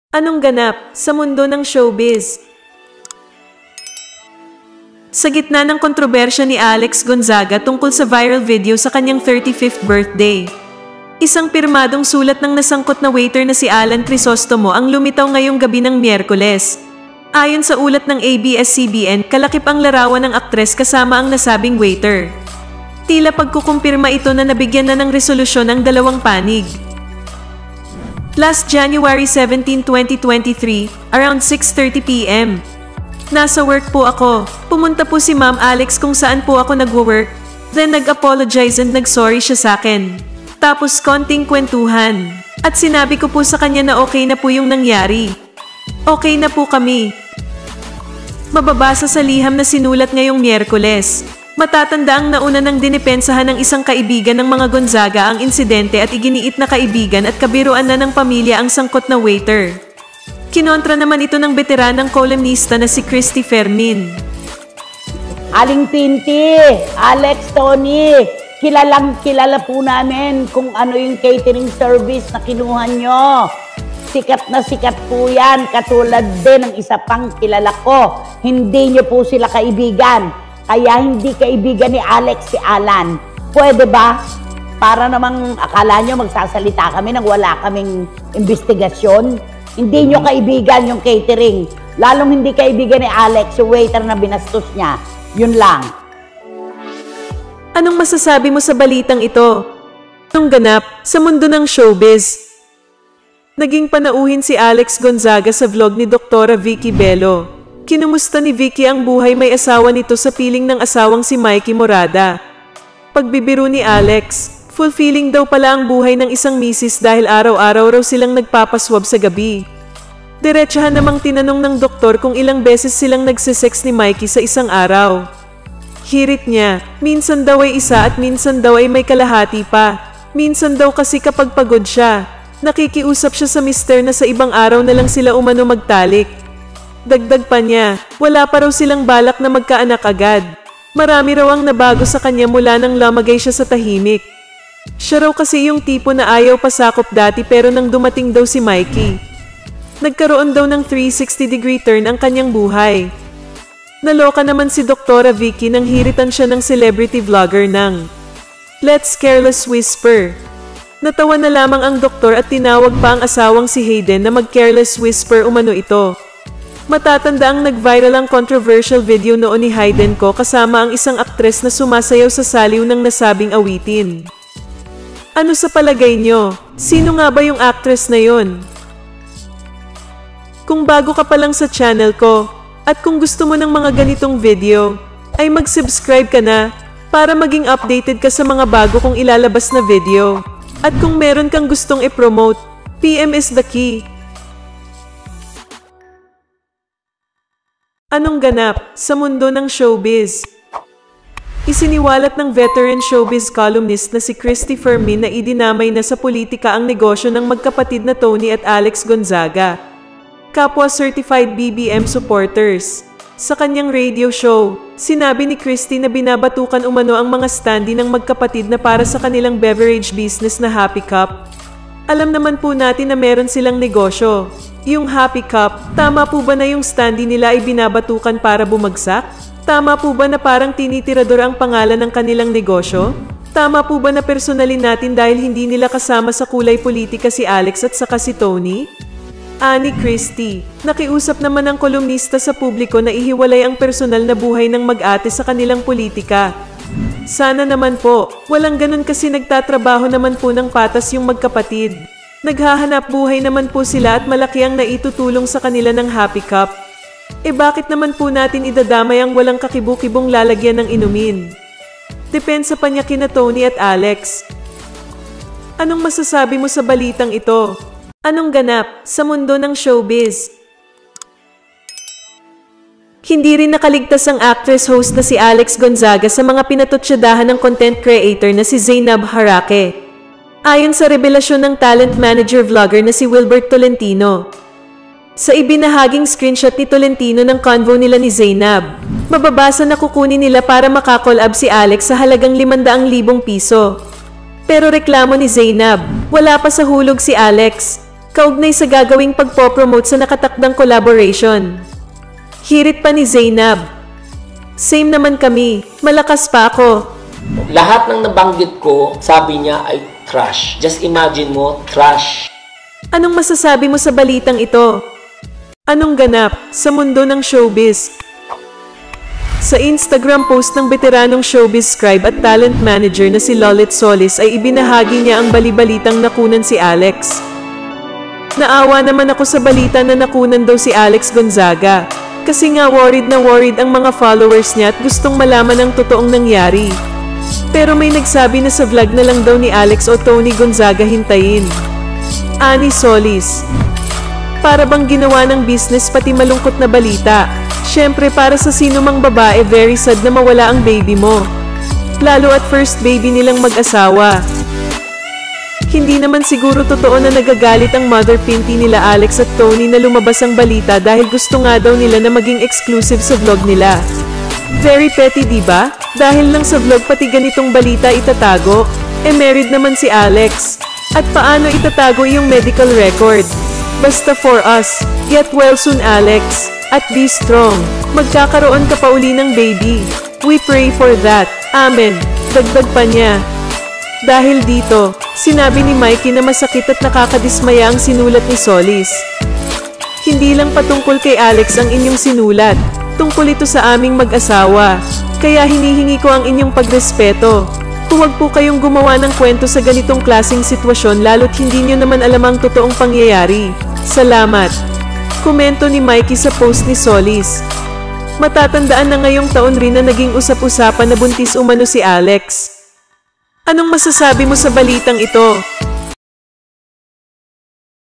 Anong ganap sa mundo ng showbiz? Sa gitna ng kontrobersya ni Alex Gonzaga tungkol sa viral video sa kanyang 35th birthday, isang pirmadong sulat ng nasangkot na waiter na si Alan Crisostomo ang lumitaw ngayong gabi ng Miyerkules. Ayon sa ulat ng ABS-CBN, kalakip ang larawan ng aktres kasama ang nasabing waiter. Tila pagkukumpirma ito na nabigyan na ng resolusyon ang dalawang panig. Last January 17, 2023, around 6:30 p.m. Nasa work po ako. Pumunta po si Ma'am Alex kung saan po ako nagwo-work. Then nag-apologize and nag-sorry siya sa akin. Tapos konting kwentuhan. At sinabi ko po sa kanya na okay na po yung nangyari. Okay na po kami. Mababasa sa liham na sinulat ngayong Miyerkules. Matatanda ang nauna ng dinipensahan ng isang kaibigan ng mga Gonzaga ang insidente at iginiit na kaibigan at kabiruan na ng pamilya ang sangkot na waiter. Kinontra naman ito ng veteranang columnista na si Christy Fermin. Aling Tinti, Alex, Tony, kilala po namin kung ano yung catering service na kinuha nyo. Sikat na sikat po yan, katulad din ng isa pang kilala ko. Hindi nyo po sila kaibigan. Kaya hindi kaibigan ni Alex si Alan. Pwede ba? Para namang akala nyo magsasalita kami nang wala kaming investigasyon. Hindi nyo kaibigan yung catering. Lalong hindi kaibigan ni Alex yung waiter na binastos niya. Yun lang. Anong masasabi mo sa balitang ito? Anong ganap sa mundo ng showbiz? Naging panauhin si Alex Gonzaga sa vlog ni Dr. Vicky Bello. Kinumusta ni Vicky ang buhay may asawa nito sa piling ng asawang si Mikey Morada. Pagbibiro ni Alex, fulfilling daw pala ang buhay ng isang misis dahil araw-araw raw silang nagpapaswab sa gabi. Diretsahan namang tinanong ng doktor kung ilang beses silang nagsisex ni Mikey sa isang araw. Hirit niya, minsan daw ay isa at minsan daw ay may kalahati pa. Minsan daw kasi kapag pagod siya, nakikiusap siya sa mister na sa ibang araw na lang sila umano magtalik. Dagdag pa niya, wala pa raw silang balak na magkaanak agad. Marami raw ang nabago sa kanya mula nang lamagay siya sa tahimik. Siya raw kasi yung tipo na ayaw pasakop dati pero nang dumating daw si Mikey, nagkaroon daw ng 360-degree turn ang kanyang buhay. Naloka naman si Dr. Vicky nang hiritan siya ng celebrity vlogger ng Let's Careless Whisper. Natawa na lamang ang doktor at tinawag pa ang asawang si Hayden na mag-careless whisper umano ito. Matatanda ang nag-viral ang controversial video noon ni Hayden ko kasama ang isang aktres na sumasayaw sa saliw ng nasabing awitin. Ano sa palagay nyo? Sino nga ba yung actress na yon? Kung bago ka pa lang sa channel ko, at kung gusto mo ng mga ganitong video, ay mag-subscribe ka na para maging updated ka sa mga bago kong ilalabas na video. At kung meron kang gustong i-promote, PM is the key. Anong ganap sa mundo ng showbiz? Isiniwalat ng veteran showbiz columnist na si Christy Fermin na idinamay na sa politika ang negosyo ng magkapatid na Tony at Alex Gonzaga, kapwa certified BBM supporters. Sa kanyang radio show, sinabi ni Christy na binabatukan umano ang mga standee ng magkapatid na para sa kanilang beverage business na Happy Cup. Alam naman po natin na meron silang negosyo. Yung Happy Cup, tama po ba na yung standee nila ay binabatukan para bumagsak? Tama po ba na parang tinitirador ang pangalan ng kanilang negosyo? Tama po ba na personalin natin dahil hindi nila kasama sa kulay politika si Alex at saka si Tony? Ani Christy, nakiusap naman ang kolumnista sa publiko na ihiwalay ang personal na buhay ng mag-ate sa kanilang politika. Sana naman po, walang ganun kasi nagtatrabaho naman po ng patas yung magkapatid. Naghahanap buhay naman po sila at malaki ang naitutulong sa kanila ng Happy Cup. Bakit naman po natin idadamay ang walang kakibukibong lalagyan ng inumin? Depensa pa niya kina Tony at Alex. Anong masasabi mo sa balitang ito? Anong ganap sa mundo ng showbiz? Hindi rin nakaligtas ang actress-host na si Alex Gonzaga sa mga pinatutsadahan ng content creator na si Zainab Harake. Ayon sa revelasyon ng talent manager-vlogger na si Wilbert Tolentino. Sa ibinahaging screenshot ni Tolentino ng convo nila ni Zainab, mababasa na kukunin nila para makakolab si Alex sa halagang 500,000 piso. Pero reklamo ni Zainab, wala pa sa hulog si Alex. kaugnay sa gagawing pagpopromote sa nakatakdang collaboration. Hirit pa ni Zainab. Same naman kami, malakas pa ako. Lahat ng nabanggit ko, sabi niya ay trash. Just imagine mo, trash. Anong masasabi mo sa balitang ito? Anong ganap sa mundo ng showbiz? Sa Instagram post ng veteranong showbiz scribe at talent manager na si Lolit Solis ay ibinahagi niya ang bali-balitang nakunan si Alex. Naawa naman ako sa balita na nakunan daw si Alex Gonzaga. Kasi nga worried na worried ang mga followers niya at gustong malaman ang totoong nangyari. Pero may nagsabi na sa vlog na lang daw ni Alex o Tony Gonzaga hintayin. Ani Solis. Para bang ginawa ng business pati malungkot na balita. Siyempre para sa sino mang babae very sad na mawala ang baby mo. Lalo at first baby nilang mag-asawa. Hindi naman siguro totoo na nagagalit ang mother pinty nila Alex at Tony na lumabas ang balita dahil gusto nga daw nila na maging exclusive sa vlog nila. Very petty diba? Dahil lang sa vlog pati ganitong balita itatago. Married naman si Alex. At paano itatago yung medical record? Basta for us, get well soon Alex. At be strong. Magkakaroon ka pa uli ng baby. We pray for that. Amen. Dagdag pa niya. Dahil dito, sinabi ni Mikey na masakit at nakakadismaya ang sinulat ni Solis. Hindi lang patungkol kay Alex ang inyong sinulat. Tungkol ito sa aming mag-asawa. Kaya hinihingi ko ang inyong pagrespeto. Huwag po kayong gumawa ng kwento sa ganitong klaseng sitwasyon lalo't hindi nyo naman alam ang totoong pangyayari. Salamat. Komento ni Mikey sa post ni Solis. Matatandaan na ngayong taon rin na naging usap-usapan na buntis umano si Alex. Anong masasabi mo sa balitang ito?